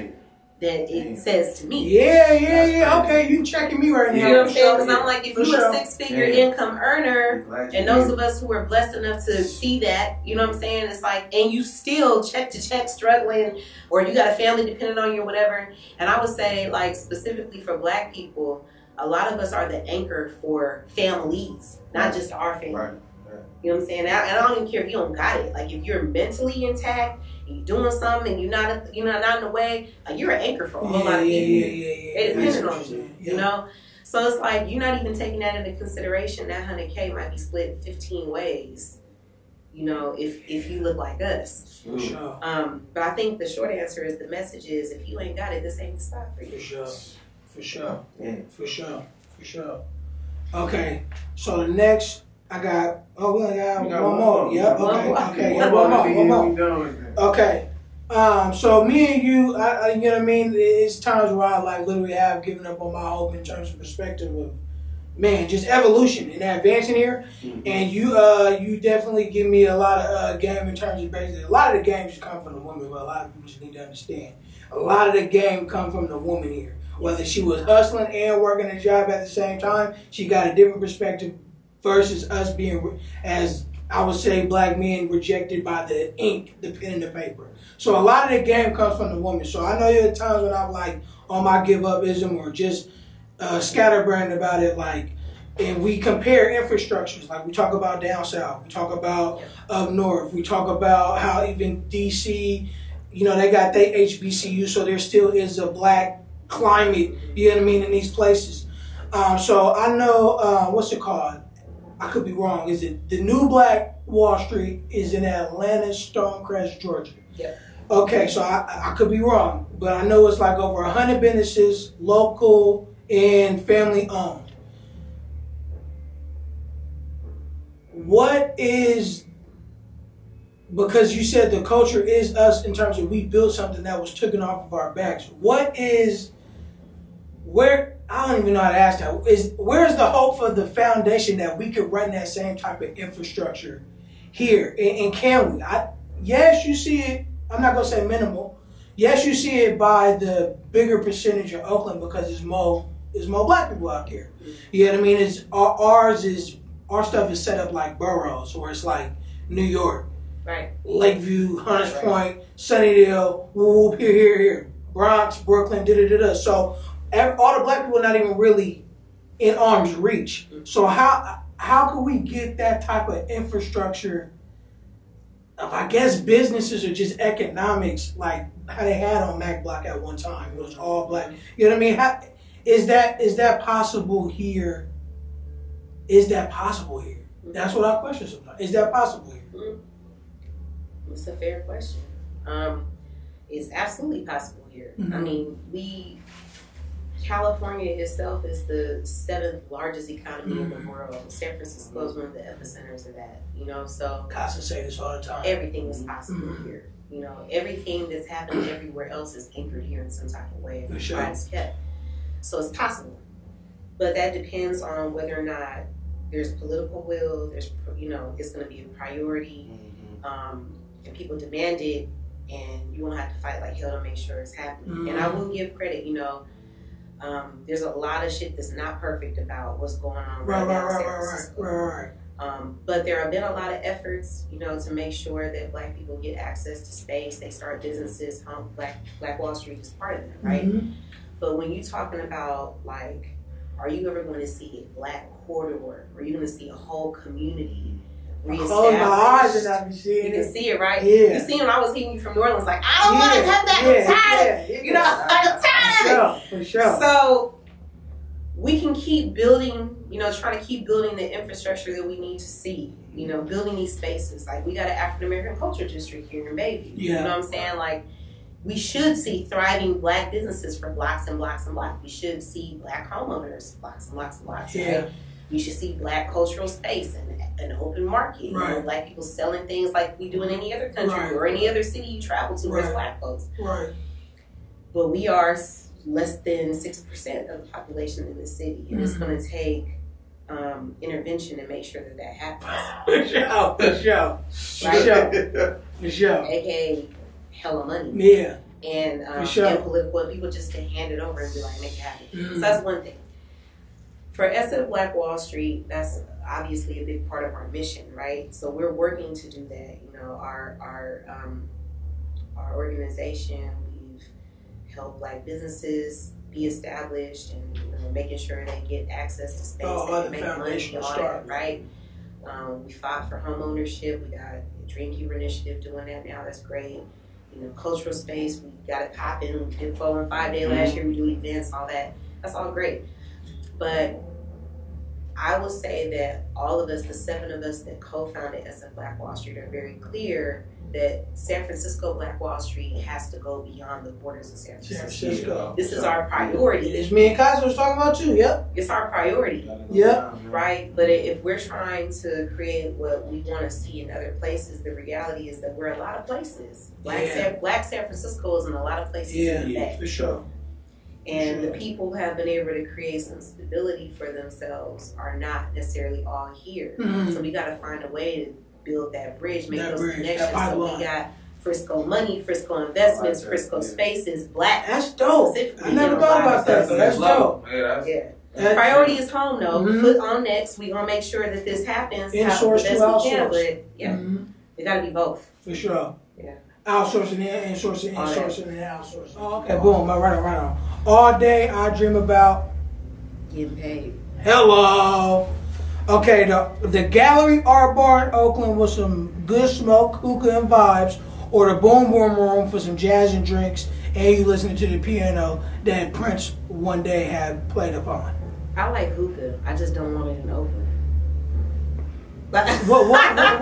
than it says to me. Yeah. Okay, you checking me right now. You know what I'm saying? Because I'm like, if you're a 6-figure Yeah. income earner, and those of us who are blessed enough to see that, you know what I'm saying? It's like, and you still check to check struggling, or you got a family dependent on you or whatever. And I would say, like, specifically for Black people, a lot of us are the anchor for families, not just our family. Right. You know what I'm saying? And I don't even care if you don't got it. Like, if you're mentally intact, and you're doing something, and you're not in the way, like, you're an anchor for a whole lot of people. They depend on you, you know? So it's like, you're not even taking that into consideration. That 100K might be split 15 ways, you know, if you look like us. For sure. But I think the short answer is, the message is, if you ain't got it, this ain't the spot for you. For sure. Yeah. For sure. Okay, so the next, I got, we only got one more. Yep, okay, yeah, one more. Okay, so me and you, I, you know what I mean, it's times where I like literally have given up on my hope in terms of perspective of, man, just evolution and advancing here. Mm-hmm. And you definitely give me a lot of game in terms of basically, a lot of the games come from the woman, but a lot of people just need to understand. A lot of the game come from the woman here. Whether she was hustling and working a job at the same time, she got a different perspective versus us being, as I would say, Black men rejected by the ink, the pen and the paper. So a lot of the game comes from the woman. So I know there are times when I'm like on my give up-ism or just scatterbrained about it, like, and we compare infrastructures, like we talk about down south, we talk about up north, we talk about how even DC, you know, they got their HBCU, so there still is a Black climate, you know what I mean, in these places. So I know, what's it called? I could be wrong. Is it the new Black Wall Street is in Atlanta, Stonecrest, Georgia? Yeah. Okay, so I could be wrong, but I know it's like over 100 businesses, local and family owned. What is, because you said the culture is us in terms of we built something that was taken off of our backs. What is, where, I don't even know how to ask that. Where's the hope for the foundation that we could run that same type of infrastructure here? And can we? Yes, you see it. I'm not going to say minimal. Yes, you see it by the bigger percentage of Oakland because there's more Black people out there. You know what I mean? Our stuff is set up like boroughs, where it's like New York. Right. Lakeview, Hunters Point, Sunnydale, whoop, here. Bronx, Brooklyn, da-da-da-da. So all the Black people are not even really in arm's reach. So how can we get that type of infrastructure of, I guess, businesses or just economics, like how they had on Mac Block at one time? It was all Black. You know what I mean? Is that possible here? Is that possible here? That's what I question sometimes. Is that possible here? It's a fair question. It's absolutely possible here. I mean, California itself is the 7th largest economy in the world. San Francisco is one of the epicenters of that, you know, so. Costa say this all the time. Everything is possible here. You know, everything that's happening everywhere else is anchored here in some type of way. For sure. It's kept. So it's possible. But that depends on whether or not there's political will, there's, you know, it's going to be a priority, and people demand it, and you won't have to fight like hell to make sure it's happening. And I will give credit, you know, there's a lot of shit that's not perfect about what's going on right now in San Francisco. But there have been a lot of efforts, you know, to make sure that Black people get access to space, they start businesses. Black Wall Street is part of that, right? But when you're talking about, like, are you ever going to see a Black corridor? Are you going to see a whole community reestablished? My eyes and I be seeing you can see it, right? Yeah. You see when I was hitting you from New Orleans, like, I don't want to come back. I'm tired. You know, I'm tired. For sure. So we can keep building, you know, trying to keep building the infrastructure that we need to see. You know, building these spaces. Like, we got an African American culture district here in Baby. Yeah. You know what I'm saying? Like, we should see thriving Black businesses for blocks and blocks and blocks. We should see Black homeowners, blocks and blocks and blocks. Yeah. Right? We should see Black cultural space and an open market. You know, Black people selling things like we do in any other country or any other city you travel to as Black folks. But we are less than 6% of the population in the city. And it's going to take intervention to make sure that happens. For sure. AKA hella money. Yeah. and sure. and political, and people just can hand it over and be like, make it happen. So that's one thing. For SF Black Wall Street, that's obviously a big part of our mission, right? So we're working to do that. You know, our organization, we've helped Black businesses be established, and making sure they get access to space, they can make money on it, right? We fought for home ownership. We got a Dreamkeeper initiative doing that now. That's great. You know, cultural space, we got it popping. We did 4 and 5 day last year. We do events, all that. That's all great. But I will say that all of us, the 7 of us that co-founded SF Black Wall Street, are very clear that San Francisco Black Wall Street has to go beyond the borders of San Francisco. This is our priority. It's me and Kaiser was talking about too. Yep. It's our priority. Yep. Right? But if we're trying to create what we want to see in other places, the reality is that we're a lot of places. Black San Francisco is in a lot of places today. For sure. And the people who have been able to create some stability for themselves are not necessarily all here. So we got to find a way to build that bridge, make those connections. So we got Frisco money, Frisco investments, Frisco spaces, Black. That's dope. I never thought about that. That's dope. Yeah. The priority is home, though. Foot on next. We gonna make sure that this happens. Insource to outsource. But yeah, it got to be both. For sure. Yeah. Outsourcing and insourcing, insourcing and outsourcing. Oh, okay, boom. Right on. All day I dream about getting paid. Hello. Okay, the Gallery Art Bar in Oakland with some good smoke, hookah and vibes, or the Boom Boom Room for some jazz and drinks, and you listening to the piano that Prince one day had played upon. I like hookah. I just don't want it in Oakland. What? Why not?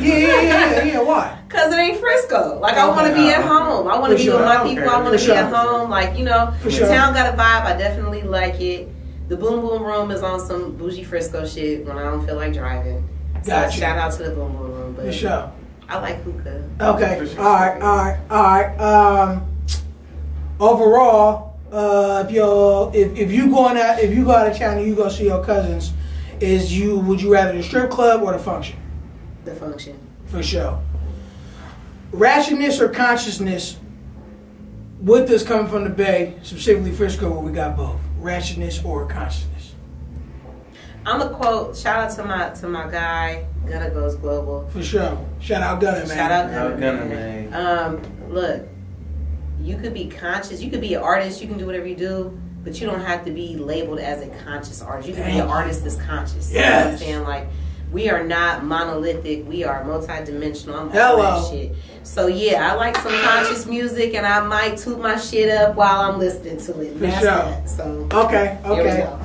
Yeah, why? Because it ain't Frisco. Like, I want to be at home. I want to be with my people. I want to be at home. Like, the town got a vibe. I definitely like it. The Boom Boom Room is on some bougie Frisco shit when I don't feel like driving. So shout out to the Boom Boom Room. But for sure. I like hookah. Okay. All right. Overall, if you go out of town and you go see your cousins, would you rather the strip club or the function? The function. For sure. Ratchetness or consciousness? With this coming from the Bay, specifically Frisco, where we got both. Ratchetness or consciousness? I'm a quote. Shout out to my guy, Gunna Goes Global. For sure. Shout out Gunna, man. Shout out Gunna, man. Look, you could be conscious. You could be an artist. You can do whatever you do, but you don't have to be labeled as a conscious artist. You can be an artist that's conscious. Yes. You know what I'm saying? Like, we are not monolithic. We are multidimensional. I'm all that shit. So yeah, I like some conscious music, and I might toot my shit up while I'm listening to it. For sure. That. So okay. Here we go.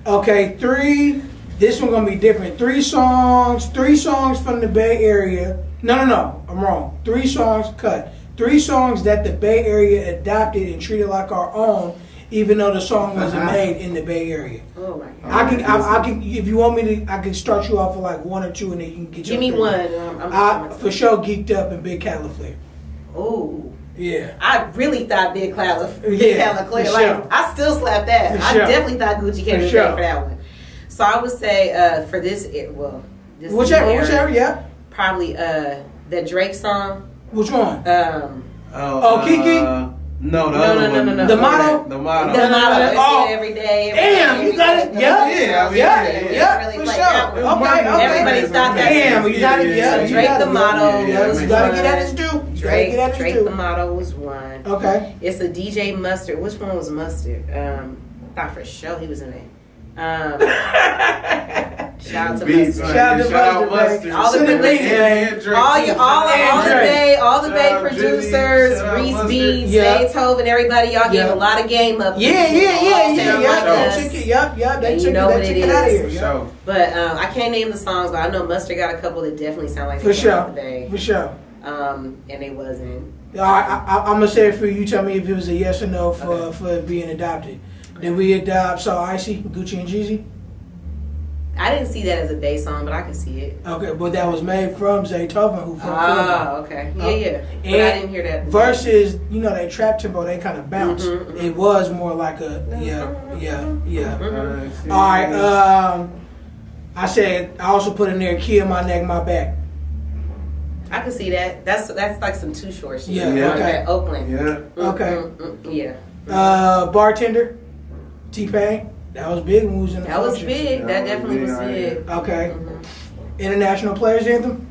Okay, 3. This one gonna be different. 3 songs from the Bay Area. No, I'm wrong. 3 songs cut. 3 songs that the Bay Area adopted and treated like our own, even though the song wasn't made in the Bay Area. Oh my God. I can. If you want me to, I can start you off with like 1 or 2, and then you can get. Give me 1. I'm for sure geeked up in Big Cat LaFleur. Oh. Yeah. I really thought Big Cat LaFleur. Like, sure. I still slap that. I definitely thought Gucci came to for that one. So I would say for this whichever, yeah. Probably that Drake song. Which one? Kiki. No. The motto. The motto. Every day. Damn, you got it. Yeah. Really like that one. Okay. Everybody thought that. Damn, you got it. Yeah. Drake the motto. You gotta get at his due. Drake the motto was 1. Okay. It's a DJ Mustard. Which one was Mustard? Thought for sure he was in it. Shout out to Mustard. Shout out Mustard. All the Bay producers, Reese Beans, Beethoven, everybody. Y'all gave a lot of game up. Yeah. They took it out of here. But I can't name the songs, but I know Mustard got a couple that definitely sound like for sure. The Bay. For sure. And they wasn't. I'm gonna say it for you. You tell me if it was a yes or no for being adopted. Did we adopt So Icy, Gucci and Jeezy? I didn't see that as a Bay song, but I can see it. Okay, but that was made from Beethoven, who from okay. Yeah. But I didn't hear that. Versus, that trap tempo, they kind of bounce. It was more like a, All right, I said, I also put in there, Key in My Neck, My Back. I can see that. That's like some Too Short shit. Yeah, Yeah. okay. Oakland. Yeah. Okay. Yeah. Bartender, T-Pain. That was big when we was in the That was functions. big. That was definitely big, was big. Okay. Mhm. International Players Anthem.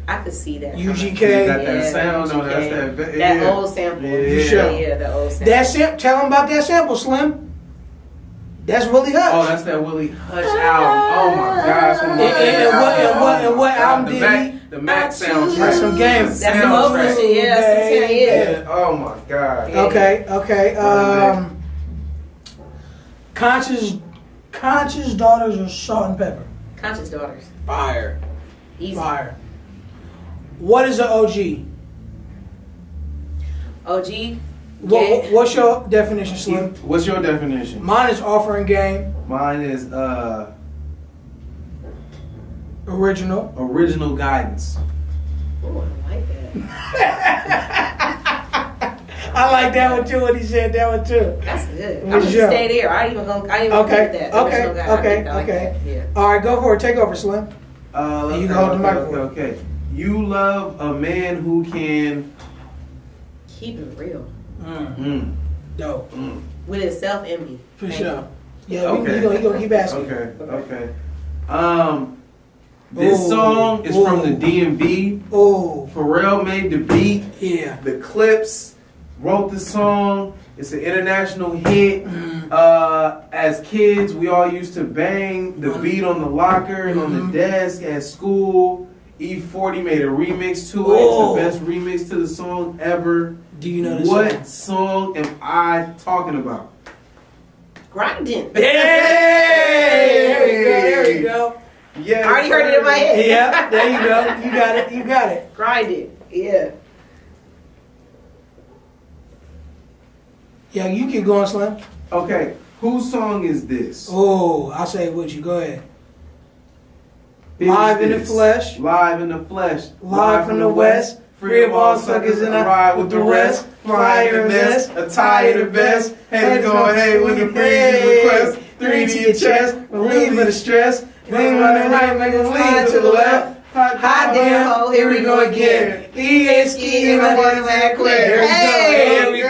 I could see that. UGK. Got that sound on it. UGK. That's That old sample. Yeah. Sure. Yeah, the old sample. That tell them about that sample, Slim. That's Willie Hutch. Oh, that's that Willie Hutch album. Oh my gosh. And what album did he? The Mac soundtrack. That's some games. That's some old Soundtrack. shit. Yeah, Yeah. Oh my god. Okay. Conscious Daughters of Salt and Pepper. Conscious Daughters. Fire. Easy. Fire. What is an OG? OG. What's your definition, Slim? What's your definition? Mine is offering game. Mine is Original. original guidance. Oh, I like that. I like that one too when he said that one too. That's good. For I'm gonna sure. stay there. I ain't even gonna get that. Original guy. I like that. Yeah. All right, go for it. Take over, Slim. You can hold the microphone. Okay. You love a man who can. Keep it real. Dope. With his self-envy. For sure. you. Yeah, Okay. he gonna keep asking. Okay. This song is from the DMV. Oh, Pharrell made the beat. yeah. The Clips wrote the song. It's an international hit. As kids, we all used to bang the beat on the locker and on the desk at school. E40 made a remix to it. Oh. It's the best remix to the song ever. Do you know this What song am I talking about? Grinding. Hey! There we go. Yeah, I already heard it in my head. Yeah, there you go. You got it. Grinding. Yeah. Yeah, you keep going, Slim. Okay, whose song is this? Oh, I'll say it with you. Go ahead. Live in the flesh. Live in the flesh. Live from the west. Free of all suckers and I ride with the rest. Flyer and vest. Attire the best. Head going hey with the breeze request. 3 to your chest. Relieve of the stress. Lean on the right, make them lean to the left. Hot damn, oh, here we go again. ESK in my one man queer. Here we go.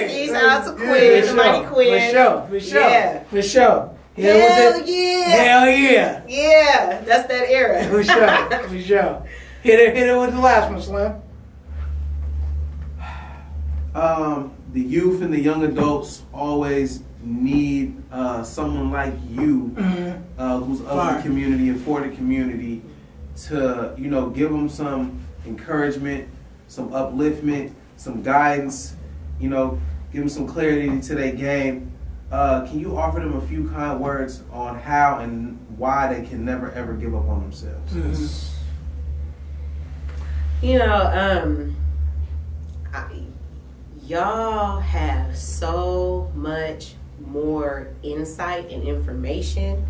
He's out to Quinn, the mighty Quinn. For sure. Yeah. For sure. Yeah, Hell yeah. Hell yeah. Yeah, that's that era. For sure. Hit it with the last one, Slim. The youth and the young adults always need someone like you, who's of the community and for the community, to give them some encouragement, some upliftment, some guidance, give them some clarity to their game. Can you offer them a few kind words on how and why they can never ever give up on themselves? Y'all have so much more insight and information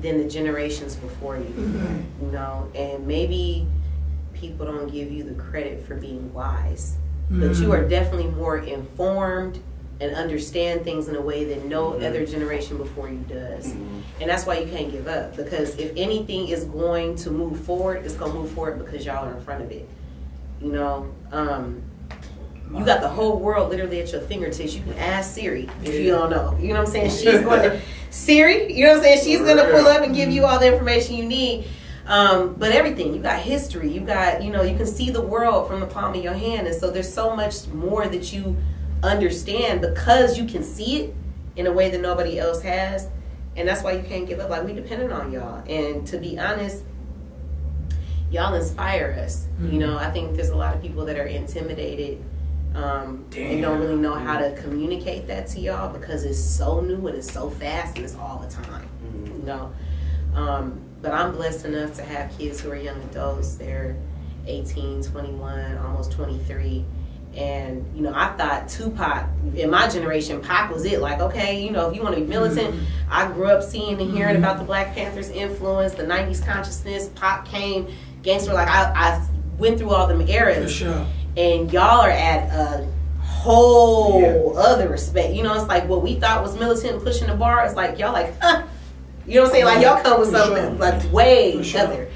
than the generations before you, and maybe people don't give you the credit for being wise, but you are definitely more informed and understand things in a way that no other generation before you does. And that's why you can't give up, because if anything is going to move forward, it's going to move forward because y'all are in front of it. You got the whole world literally at your fingertips. You can ask Siri if you don't know. You know what I'm saying? She's going to Siri, you know what I'm saying? She's going to pull up and give you all the information you need. But everything, you got history, you got, you can see the world from the palm of your hand. And so there's so much more that you understand because you can see it in a way that nobody else has. And that's why you can't give up. Like, we dependent on y'all. And to be honest, y'all inspire us. I think there's a lot of people that are intimidated and don't really know how to communicate that to y'all because it's so new and it's so fast and it's all the time. But I'm blessed enough to have kids who are young adults. They're 18, 21, almost 23. And, I thought Tupac, in my generation, Pac was it. Like, okay, if you want to be militant, I grew up seeing and hearing about the Black Panthers' influence, the 90s consciousness, Pac came, gangster. Like, I went through all them eras. For sure. And y'all are at a whole other respect. It's like what we thought was militant pushing the bar. It's like, y'all like, You know what I'm saying? Like, y'all come with something like way other.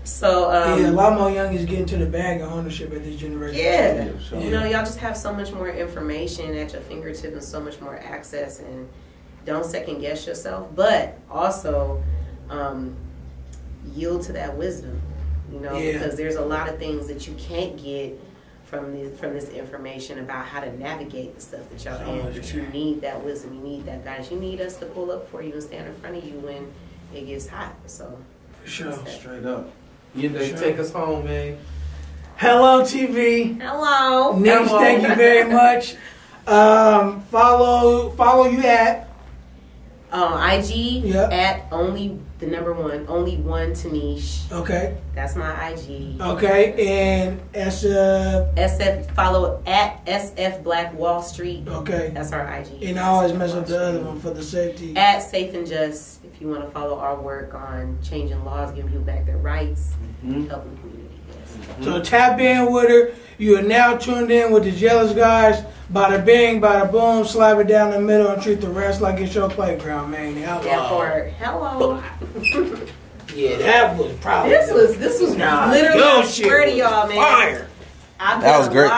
So yeah, a lot more youngins get into the bag of ownership at this generation. Yeah, you know, y'all just have so much more information at your fingertips and so much more access, and don't second guess yourself, but also yield to that wisdom. You know, because there's a lot of things that you can't get from this information about how to navigate the stuff that y'all in. But you need that wisdom, you need that guidance, you need us to pull up for you and stand in front of you when it gets hot. So for sure, straight up. Take us home, man. Hello, TV. Hello. Tinisch, thank you very much. Follow you at IG at only one Tinisch. Okay. That's my IG. Okay, and SF follow at SF Black Wall Street. Okay. That's our IG. And I always mess up the other one for the safety. At Safe and Just, if you want to follow our work on changing laws, giving people back their rights, helping the community. Yes. So tap in with her. You are now tuned in with the Jealous Guys. Bada bing, bada boom, slap it down the middle and treat the rest like it's your playground, man. Hello. Yeah, that was probably this was literally, I swear to y'all, man. Fire. That was great.